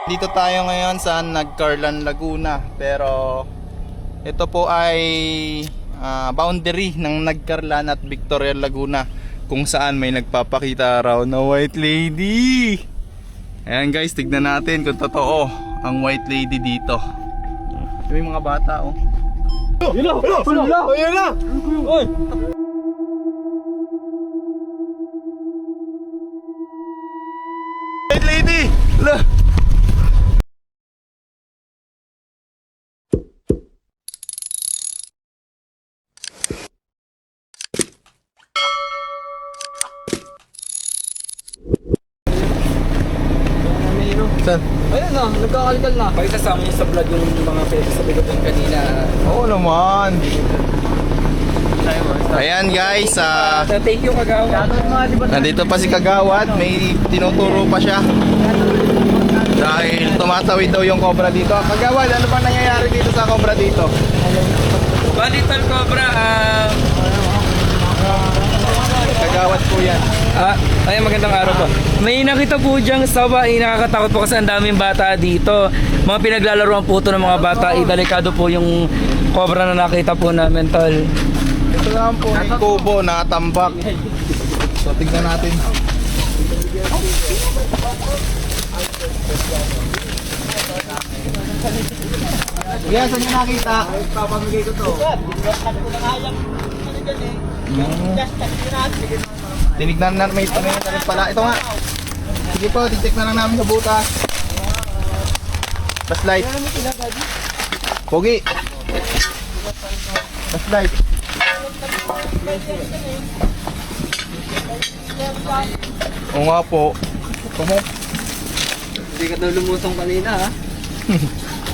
Dito tayo ngayon sa Nagcarlan, Laguna. Pero ito po ay boundary ng Nagcarlan at Victoria, Laguna, kung saan may nagpapakita raw na white lady. Ayan guys, tignan natin kung totoo ang white lady dito. May mga bata oh. Yun na! Yun na! Oy! White lady! Lah! Saan? Ayun na, nagkakalikal na. Pakita sa amin sa vlog yung mga sabi ko din kanina. Oo naman. Ayan guys, Thank you Kagawad. nandito pa si Kagawad, may tinuturo pa siya. Dahil tumatawid daw yung cobra dito. Kagawad, ano bang nangyayari dito sa cobra dito? Balitan Cobra, Kagawad po yan. ay magandang araw po. May nakita po diyang sawa, nakakatakot po kasi ang daming bata dito. Mga pinaglalaroan po ito ng mga bata, delikado po yung cobra na nakita po namin, tol. Ito naman po yung kubo na tambak. So tignan natin. Kuya, saan nyo nakita? Papamigay ko to. Tinignan na, may tanong na rin pala. Ito nga. Sige po, titik na lang namin sa butas. Flashlight. Pogi. Flashlight. Oo nga po. Tumok. Hindi ka daw lumusong kanina, ha?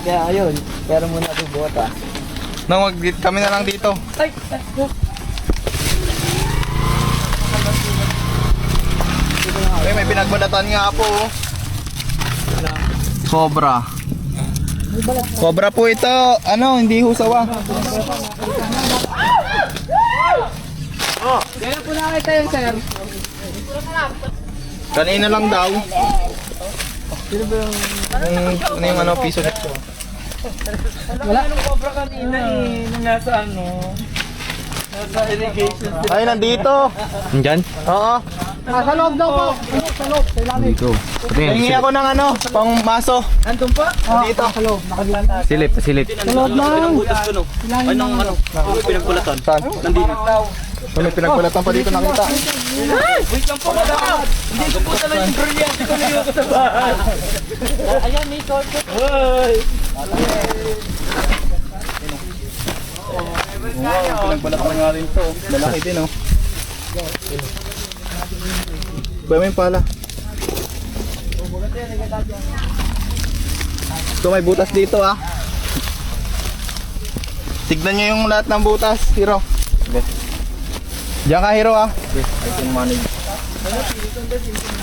Kaya ayun, pero muna ito bota. Nang kami na lang dito. Ay! Ay, may pinagbalatan nga po. Oh. Cobra. Cobra po ito. Ano, hindi ho sawa. Kaya po nakita yun, sir. Kanina lang daw. Ano yung ano, piso nito? Wala nung cobra kanina eh, nung nasa ano, nasa irrigation. Ay, nandito. Nandyan? Oo. Sa loob daw po. Sa loob, sa ilalim. Dito. Hingi ako ng ano, pang maso. Nandun pa? Nandito. Sa loob, nakalita. Silip, silip. Sa loob lang. Ay, nang ano? Pinagbalatan. Saan? Nandito. So, may pinagbalatan pa dito nakita. Wait lang po, madam. Hindi ko po talaga yung brilyante ko niyo ko sa bahay. Ayan, may sword ko. Hoy! Wow, pinagbalatan nga rin to. Malaki din oh. Ba may pala. So may butas dito ah. Tignan nyo yung lahat ng butas, Hiro. Diyan ka, Hiro ah. I can manage.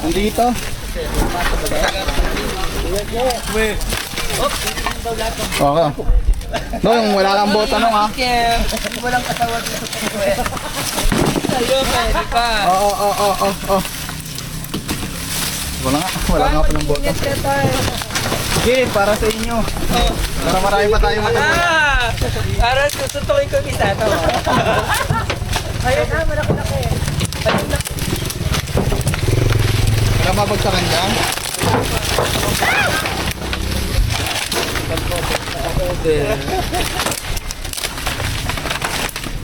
Dito. Okay. No, yung wala kang bota nung ah. Walang kasawag na sa pagkuwet. Ayun, pwede pa. Oo. Wala nga pa ng bota. Sige, para sa inyo. Para marami pa tayo matutunan. Para susuntukin ko kita to. Ayun na, malaki-laki. Para mabagsakan dyan.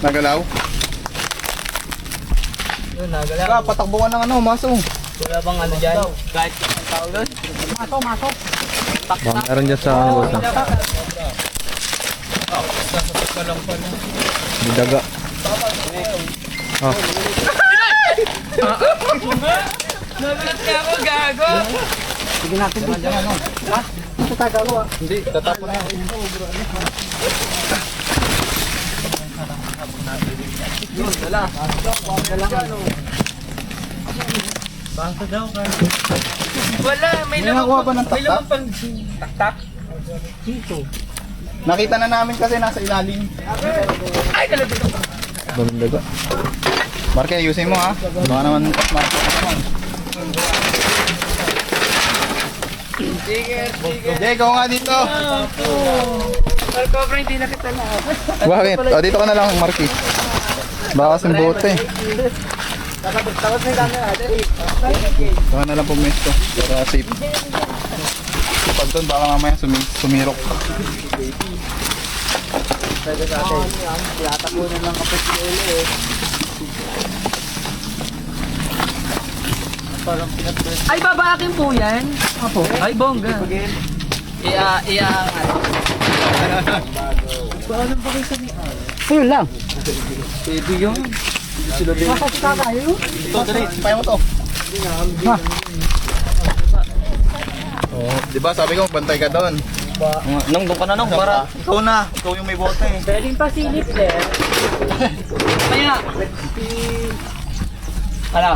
Nagalaw? Yun, nagala. Saka patakbuhan ng ano, maso. Wala bang ano dyan? Kahit ang tao doon? Maso. Baka meron dyan sa ano bota. Di daga. Nagulat ka ako, gago! Sige natin dyan ano. Ha? Ito tagalo ah. Hindi, tatapon na yan. Yun, wala. Bangka daw ka. Wala, may May nakuha ba ng may taktak? lamang pang taktak. Dito. Nakita na namin kasi nasa ilalim. Ay, talaga ito. Daming daga. Marke, ayusin mo ha. Baka naman pas marke naman. Jay, ikaw nga dito. Tol Cobra, hindi na kita lahat. Bakit? O, dito ka na lang, Marky. Baka kasing bote. Baka na lang pumesto para safe. Pag doon, baka mamaya sumirok. Ay, babaakin po yan. Apo. Ay, bongga. Ayun lang. Pwede yun. Ito, dali. Paya mo to. Oh, di ba sabi ko, bantay ka doon. Nung doon ka na nung, Para ikaw na. Ikaw yung may bote. Pwedeng pa silip eh. Kaya. Ano?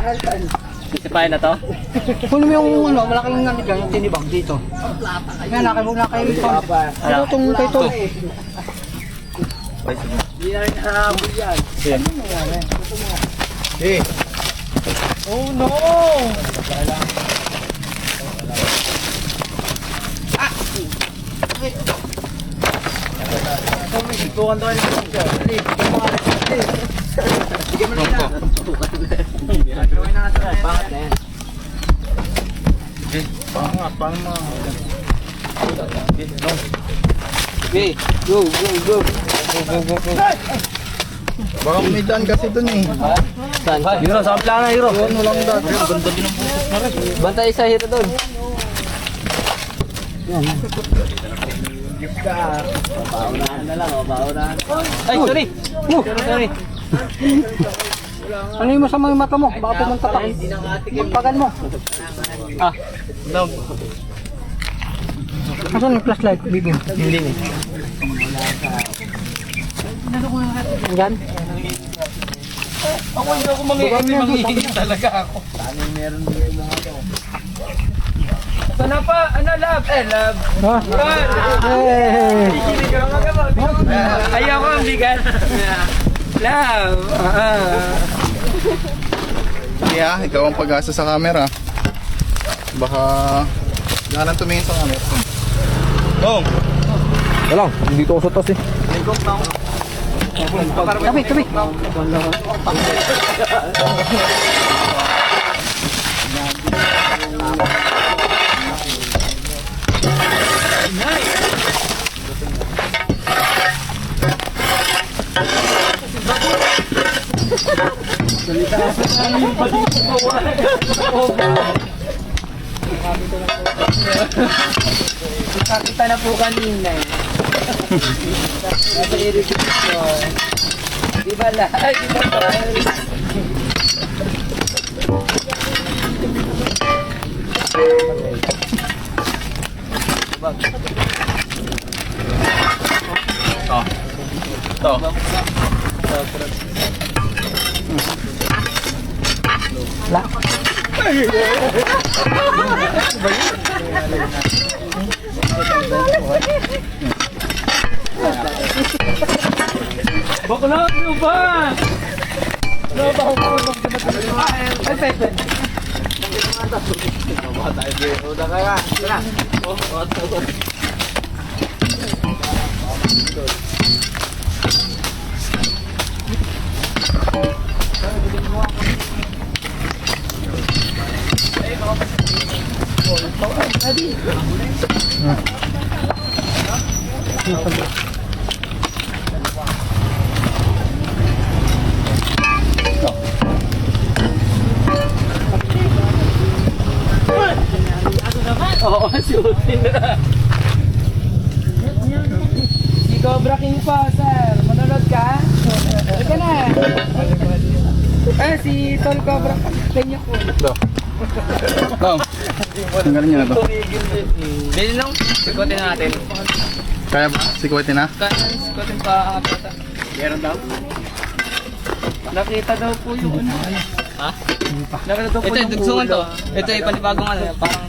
Sipahin na to? Kunin mo yung ano, malaking nanigang yung tinibang dito. Nga, nakimuna kayo ito. Ano itong kay Tol? Hindi na rin nahabol yan. Eh, Oh no! Tukan to paano mo? Okay, go, go, go. Baka may daan kasi doon eh. Saan? Hiro, saan plana, Hiro? Ano lang daan. Ganda din ang butos na rin. Bantay sa Hiro doon. Ay, sorry. Sorry. Ano yung masama yung mata mo? Baka pumunta pa. Magpagan mo. Ah, No. Asan yung flashlight? Bibig. hindi ni. Yan. Ako hindi ako mangihingi talaga ako. Sana pa, ano love? Love. Ha? Hey! Ayaw ko ang bigat. Love. Kaya, ikaw ang pag-asa sa camera. Baka galang tumingin sa camera. Oh! Walang, dito ko sa taas eh. Tabi, tabi. Nakita na po kanina eh. Nasa irrigation. Di ba lahat? Di ba ba? To. Bakla, ano ba? Ano ba? Oo, suotin na. Si Cobra King po, sir. Manonood ka? Halika na. Si Tol Cobra King po. To. Tanggalin niyo na to. Bili lang. Sikotin natin. Kaya ba? Sikutin na? Sikotin pa ang kapita. Meron daw? Nakita daw po yung ano. Ha? Nakita daw po yung dugsungan to. ulo. Ito ay panibagong ano, parang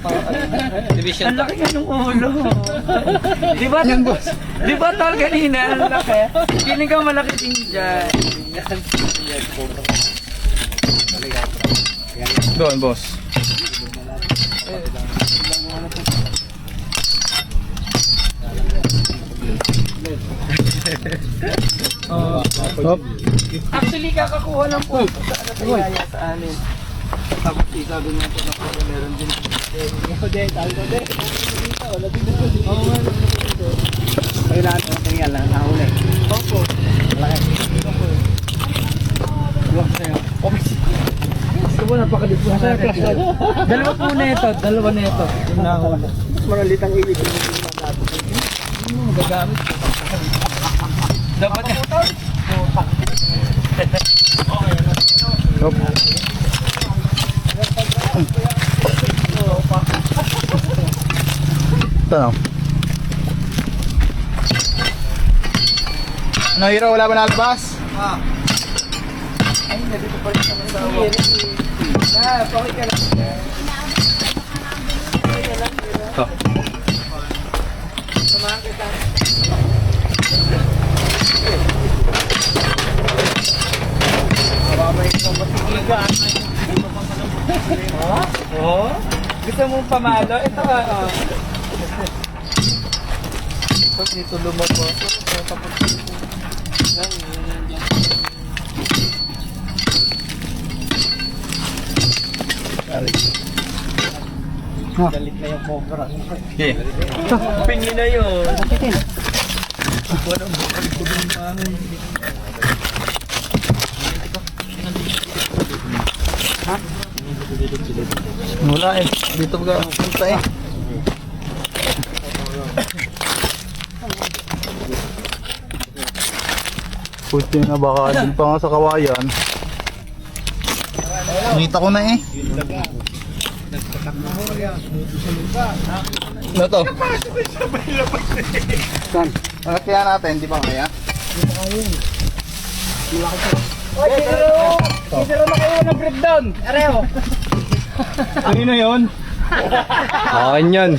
division Ang to. laki nga ng ulo. Di ba? Yan, boss. Di ba tol kanina? Ang laki. Kiling ka malaki din dyan. Doon, boss. Hop. Actually, kakakuha lang po. Sa anin. Tapos sabi niya po na po meron din. Ayun lahat, tingnan lang, nahuli. Opo. Malaki. Gusto mo napakalipo na natin. Dalawa po na ito. Dalawa na ito. Yung nakawala. Maralitang ibig. Magagamit. Dapat na. Hop. Ito na. Ano, Hiro? Wala ba nalabas? Ay, nandito pa rin sa masawa. Pakit ka lang. Ito. Samahan kita. Oh? Gusto mong pamalo? Ito ka. Tapos dito lumabo. Galit na yung cobra. Okay. Pingi na yun. Wala eh. Dito ka punta eh. Puti na baka din pa nga sa kawayan. Nakita ko na eh. Ano to? Saan? Angat kaya natin, di ba kaya? Oy, isiro na kayo ng breakdown. Areho. Kanino yun? Akin yun.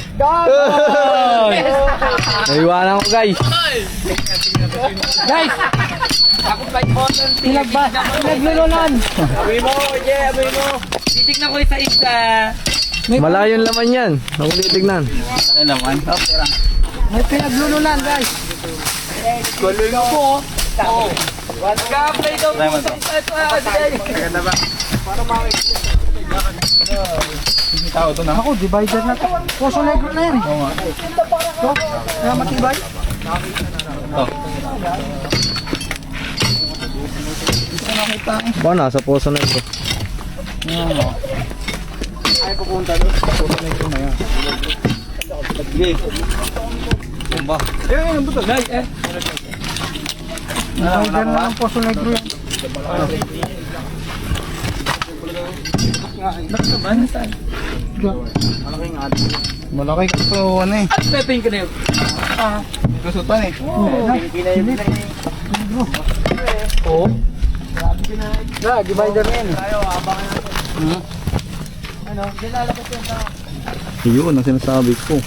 Naiwanan ko guys. Guys! Ako pa important. Pinaglulunan. Amoy mo, amoy mo. Titignan ko yung sa isa. Malayo yung laman yan. Ako titignan. Laki naman. Okay lang. May pinaglulunan, guys. Guloy mo po. Nag-a-apply daw po sa isa ito. Maganda ba? Hindi tao to na. Ako, divider na to. Poso negro na yan eh. Oo nga. So, kaya matibay. Ito. Ito nakita eh. Baka nasa poso na ito. Ay, pupunta doon. Puso na ito na yan. Sige. Ba? Ayun, ang buto. Guys, Divider na ang poso negro yan. Nakasaban saan? Malaki kaso ano eh. At pepeng ka na yun. Kasutan eh. Oo. Yeah, divider na yan. Yun ang sinasabi ko.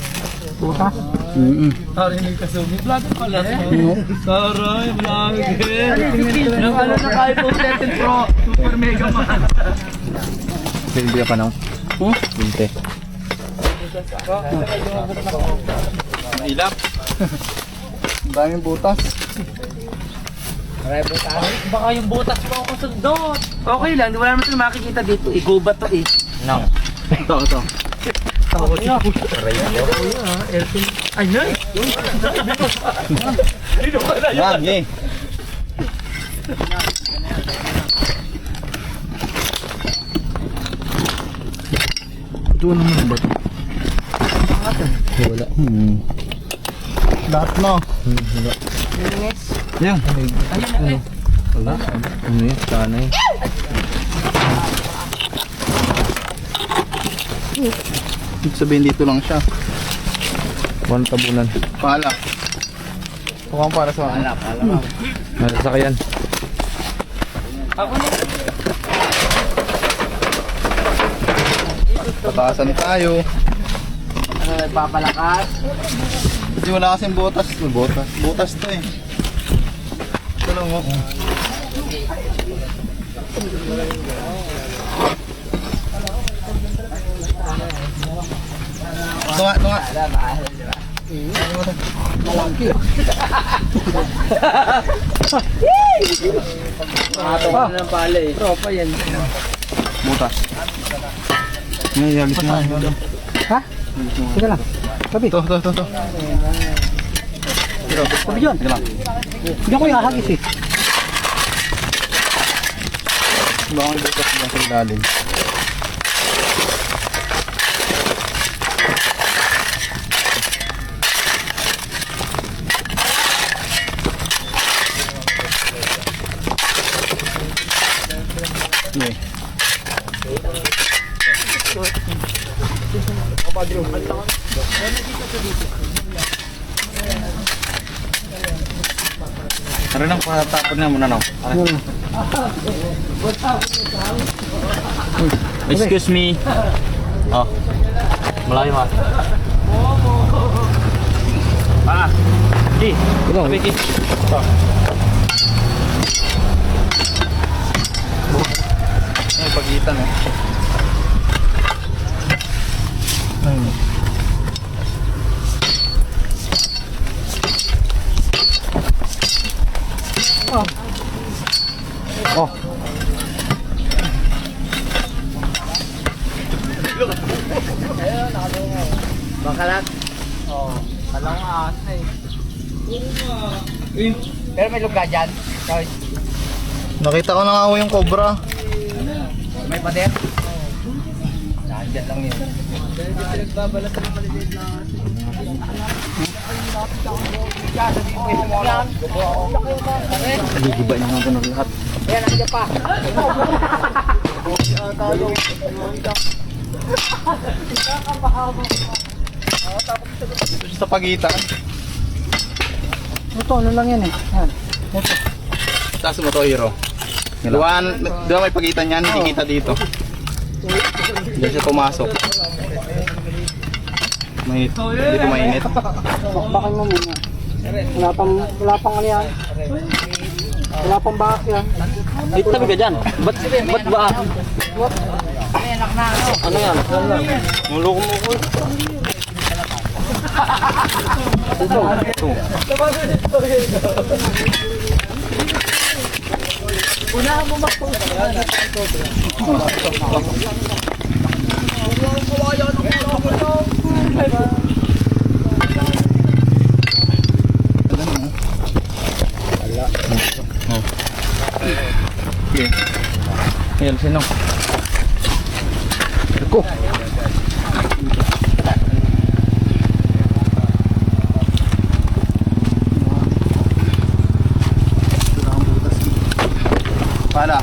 Putas. Sorry, may kasumi. Vlogger pala. Taray, vlogger. Nakala na kayo po 13 Pro. Super Mega Man. Hindi ka na. Binte. Mailap. Ang daming butas. Baka yung butas mo ako sundot. Okay lang, wala naman ito makikita dito. Igubat to eh. No. Ito. Tawa si Puto. Ay, nay! Yan, eh. Ito naman ba ito? Wala. Lahat na. Yan. Wala. Ano yun? Sana eh. Ibig sabihin dito lang siya. One tabunan. Pala. Mukhang para sa ano. Nasasakyan. Ako na. Pataasan tayo. Ano, nagpapalakas? Kasi wala kasing butas. Butas. Butas to eh. Ito lang mo. Ito nga. Malaki. Nakatawa na ng pala eh. Tropa yan. Butas. May yalit na. Ha? Sige lang. Sabi. Ito. Sabi dyan. Hindi ako ihahagis eh. Baka may butas dyan sa ilalim. Okay. Tara nang patapon na muna no. Excuse me. Oh. Malayo ha. Di. Sabi ki. Ay pagitan eh. Oh. Bakalat. Oo. Alam nga ahas na eh. Pero may lugar dyan. Choice. Nakita ko na nga ako yung cobra. May pader? Nandiyan lang yun. Nagbabalat ng maliliit na Gigiba niya natin ang lahat. Ayan, nandiyan pa. Sa pagitan. Ito, ano lang yan eh. Yan. Ito. Taas mo to, hero. Diba may pagitan yan, hindi kita dito. Hindi siya pumasok. Hindi ko mainit. Bakbakan mo muna. Wala pang ano yan. Wala pang bakak yan. Ay, tabi ka dyan. Ba't ba? Ano yan? Muloko mo ko. Ito. Okay. Ayan, sino? Ako. Pala.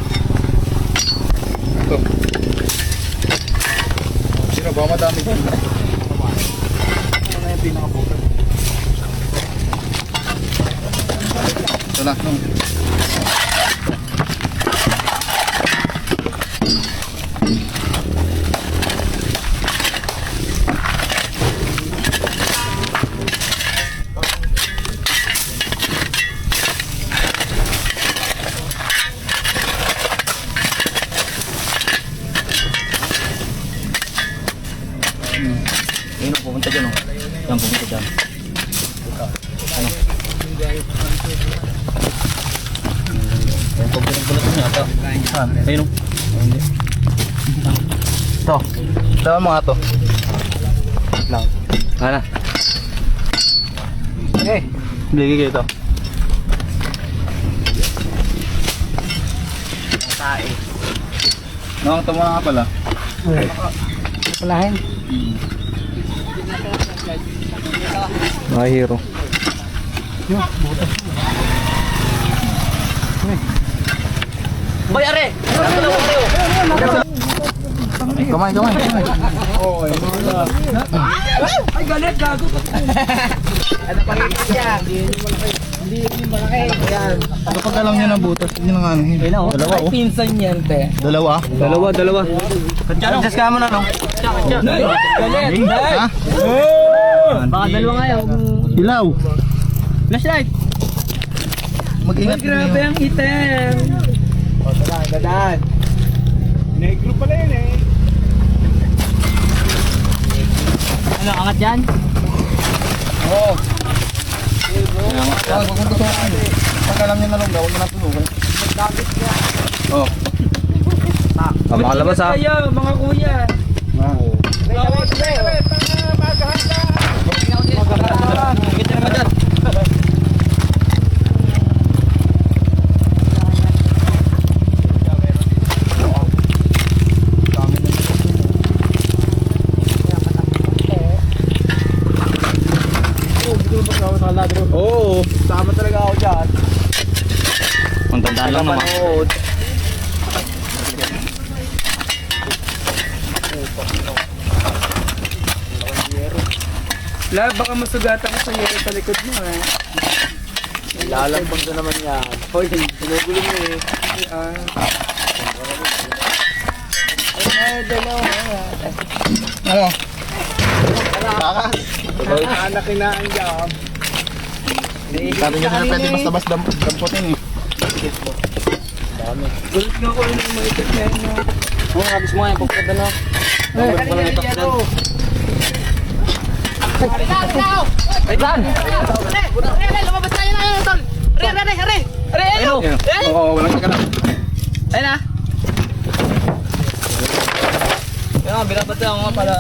Ito. Sino ba madami dyan? Ano na yung pinakabukas? Ito na. Ayun, pupunta dyan o. Yan, pupunta dyan. Ano? Ayun, pagpunta niya ata. Ayun o. Hindi. Ito. Ito mga to. Lang. Hala. Okay. Bigay kayo ito. No, ito muna nga pala. Palahin. Mga hero. Yun, butas. Boy, are! Kamay. Ay, galit, gago. Ano pa rin yan? Hindi malaki. Yan. Kapag alam niya na butas, hindi na nga ano yun. Dalawa Ay, oh. pinsan yan, te. Dalawa. Adjust ka mo na no? Nay, galit, nay. Ha? Baka dalawa nga yun. Ilaw. Flashlight! Mag-ingat Ay, grabe ang item. Dadaan. Negro pala yun eh. Ano, angat yan? Oo. Huwag mo tutukan. Pag alam niya na lang daw, huwag mo na tutukan. Oo. Makalabas ha. Kayo, mga kuya. Oo. Sama talaga ako dyan. Ang tandaan lang naman. La, baka masugatan ka sa yero sa likod mo eh. Lalambang na naman yan. Hoy, sinugulo mo eh. Ano? Baka. Anak na ang job. Sabi niya na pwede basta-basta damputin eh. Gulit nga ko yung maitit na yun. Oo, habis mo nga yung pagkada na. Lumabas tayo na yun, tol. Oo, walang sakala. Ayun na. Kaya binabat ako nga pala.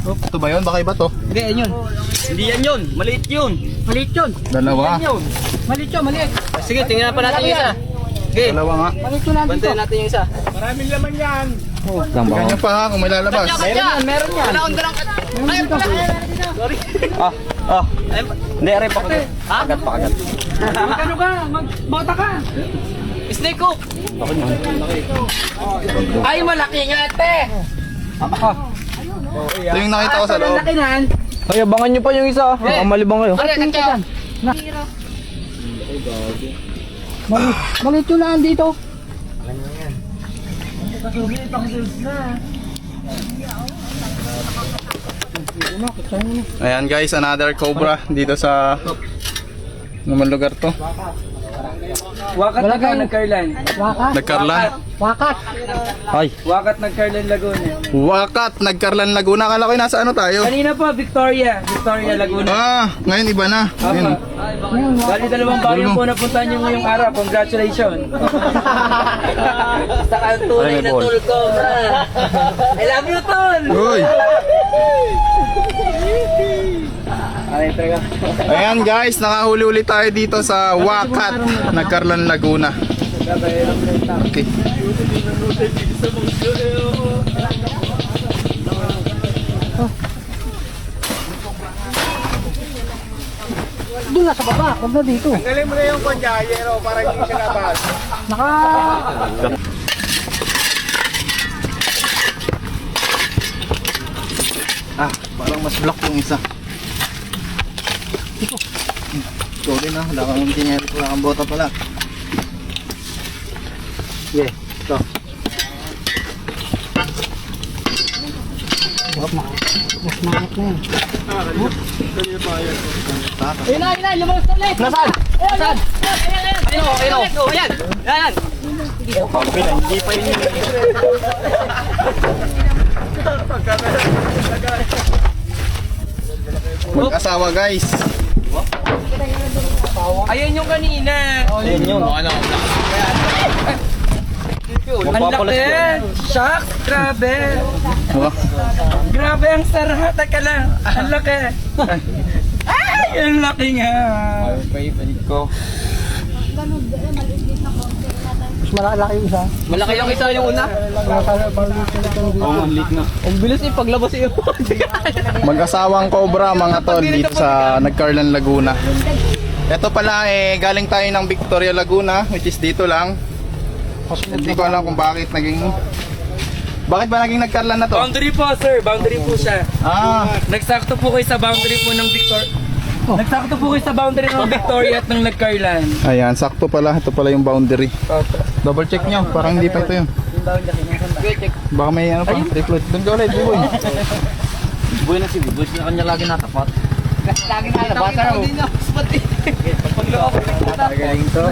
Ito ba yun? Baka iba to? Hindi, yan yun. Hindi yan yun. Maliit yun. Maliit yun. Dalawa. Maliit yun, maliit. Sige, tingnan pa natin yung isa. Okay, Dalawa nga. Maliit yun natin to. bantayan natin yung isa. Lang ba? Ganyan pa ha kung may lalabas. Meron yan. Ayun pala. Hindi, aray pa kagat. Kagat pa kagat. Magkano ka? Magbota ka. Snake hook. Ay, malaki nga, te. Ito yung nakita ko sa loob. Malaki nan. Ay, abangan nyo pa yung isa. Baka malibang kayo. Aray, kantya. Maliit yun na dito. Ayan guys, another cobra dito sa naman lugar to. Wakat na ka nagkarlan. Wakat. Nagkarlan. Wakat. Ay, Wakat nagkarlan Laguna. Wakat, Nagkarlan Laguna. Akala ko yung nasa ano tayo. Kanina po, Victoria. Victoria Laguna. Ah, ngayon iba na. Ngayon. Bali dalawang baryo po napuntahan nyo ngayong araw. Congratulations. Sa tunay na tol ko. I love you, tol! Uy. Ayan guys, nakahuli ulit tayo dito sa Wakat, Nagkarlan Laguna. Okay. Doon na sa baba, huwag na dito. Tanggalin mo na yung konyayero para hindi siya labas. Naka... Ah, parang mas black yung isa. Ikaw din ah, wala kang tineri, wala kang bota pala. Yeah, ito. Mas makit na yun. Ayun na, lumabas na ulit. Nasaan? Nasaan? Ayun. Ayan. Ayan. Hindi pa yun. Mag-asawa guys. Ayan yung kanina. Ayun yun. Ano? Ang laki. Shucks, grabe. Oh. Grabe ang sarha. Teka lang. Ang laki. Ay, ang laki nga. Mas malaki yung isa. Malaki yung isa yung una. Ang bilis yung paglabas yun. Mag-asawang cobra mga tol dito sa Nagkarlan Laguna. Ito pala galing tayo ng Victoria Laguna, which is dito lang. Hindi ko alam kung bakit naging ba naging Nagkarlan na to? Boundary po, sir. Boundary po siya. Ah, Nagsakto po kayo sa boundary po ng Victoria. Nagsakto po kayo sa boundary ng Victoria at ng Nagkarlan. ayan, sakto pala. Ito pala yung boundary. Double check nyo, parang hindi pa ito yun. Baka may ano pa, triplet. Doon ka ulit, boy. Buhay na si Buhay na kanya lagi natapat. Lagi na nabasa ko. Galing to.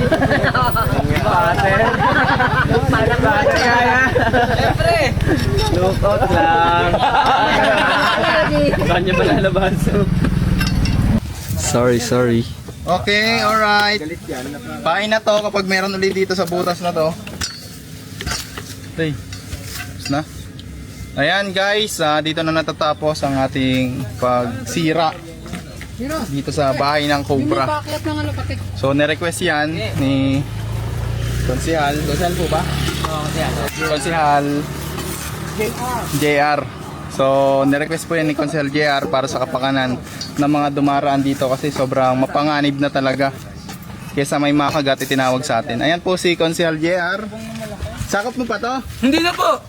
Siyempre. Lookout lang. Kanya malalabas. Sorry. Okay, alright. Pain na to kapag meron ulit dito sa butas na to. Okay. Tapos na. Ayan guys, dito na natatapos ang ating pagsira dito sa bahay ng Cobra. So nirequest yan ni Konsehal. Konsehal po ba? Konsehal JR. So nirequest po yan ni Konsehal JR para sa kapakanan ng mga dumaraan dito kasi sobrang mapanganib na talaga. Kesa may makagat itinawag sa atin. Ayan po si Konsehal JR. Sakop mo pa to? Hindi na po.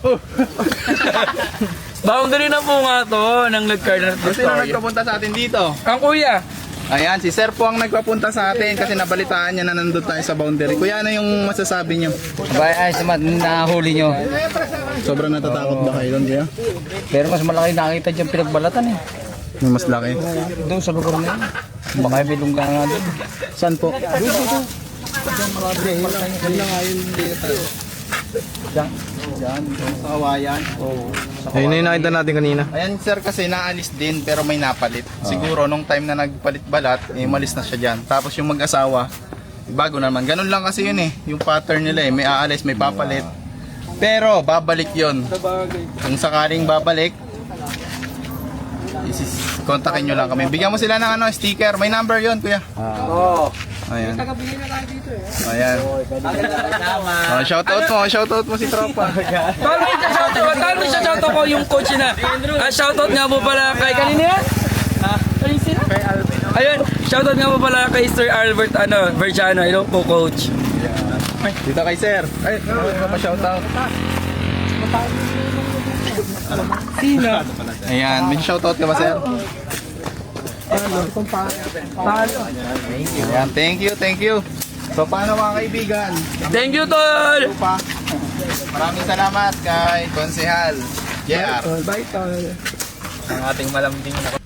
Boundary na po nga to ng nag-Carlan at Sino Victoria. nagpapunta sa atin dito? Ang kuya. Ayan, si Sir po ang nagpapunta sa atin kasi nabalitaan niya na nandun tayo sa boundary. Kuya, ano yung masasabi niyo? Ay, nahuli nyo. Sobrang natatakot ba kayo doon, kuya? Pero mas malaki nakita dyan pinagbalatan eh. May mas laki. Doon sa lugar na yun. Baka may lungga nga doon. Saan po? Diyan, sa kawayan. Ayun na yung nakita natin kanina. Ayan sir kasi naalis din pero may napalit. Siguro nung time na nagpalit balat, malis na siya dyan. Tapos yung mag-asawa, bago naman. Ganun lang kasi yun eh. Yung pattern nila eh. May aalis, may papalit. Pero babalik yun. Kung sakaling babalik, kontakin nyo lang kami. Bigyan mo sila ng sticker. May number yun kuya. Ayan. Ayan. Oh, shoutout mo si tropa. Paano siya shoutout ko yung coach na? Shoutout nga po pala kay kanina yan? Kanina sila? Ayun, shoutout nga po pala kay Sir Albert Verciano. Hello po coach. Dito kay sir. Ay, ano pa shoutout? Sino? Ayan, may shoutout ka ba sir? Ayan, thank you. So paano mga kaibigan? Thank you tol! Pa. Maraming salamat kay Konsehal JR. Bye tol! Ang ating malambing na.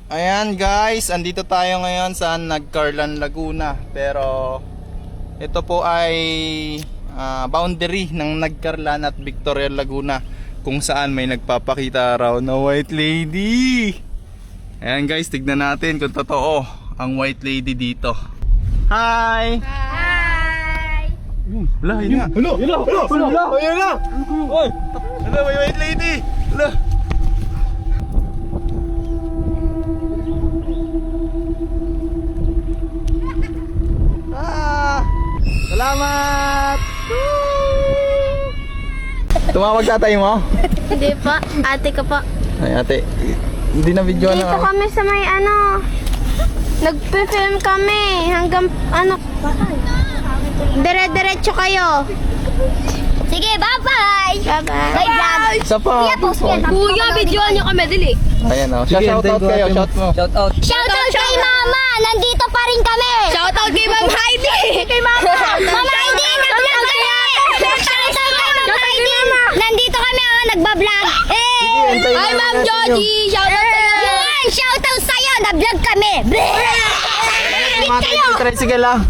Ayan guys, andito tayo ngayon sa Nagcarlan, Laguna. Pero ito po ay boundary ng Nagcarlan at Victoria, Laguna, kung saan may nagpapakita raw na white lady. Ayan guys, tignan natin kung totoo ang white lady dito. Hi! Hi! Wala, yun nga. Wala, may white lady. Wala. Salamat! Tumawag tatay mo? Hindi po, ate ko po. Ay ate, hindi na video Dito na. kami sa may nagpe-film kami hanggang dire-diretso kayo. Sige, bye-bye! Bye-bye! Bye-bye! Isa pa. Kuya, videoan niyo kami, dili. Ayan o. Shoutout kayo, shout mo. Shoutout kay Mama! Nandito pa rin kami! Shoutout kay Ma'am Heidi! Kay Mama! Mama Heidi! Nag-vlog kami! Shoutout kay Ma'am Heidi! Nandito kami, nagbablog! Hi, Ma'am Joji! Shoutout sa'yo! Shoutout sa'yo! Nag-vlog kami! Bit kayo! Tricycle lang.